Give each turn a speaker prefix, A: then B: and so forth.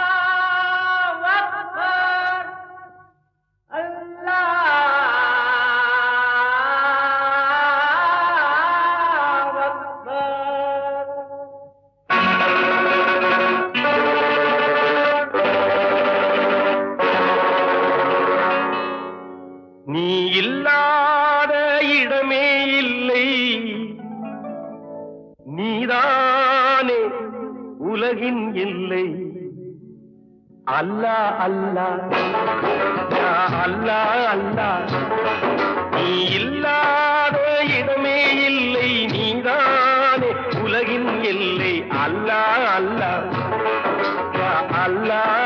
A: அல்லாஹ் அக்பர் அல்லாஹ் அக்பர்.
B: நீ இல்லாத இடமே இல்லை, நீதானே உலகின் இல்லை. அல்லாஹ் அல்லாஹ் யா அல்லாஹ் அல்லாஹ், நீ இல்லாத இடமே இல்லை, நீதானே உலகின் இல்லை. அல்லாஹ் அல்லாஹ் யா அல்லாஹ்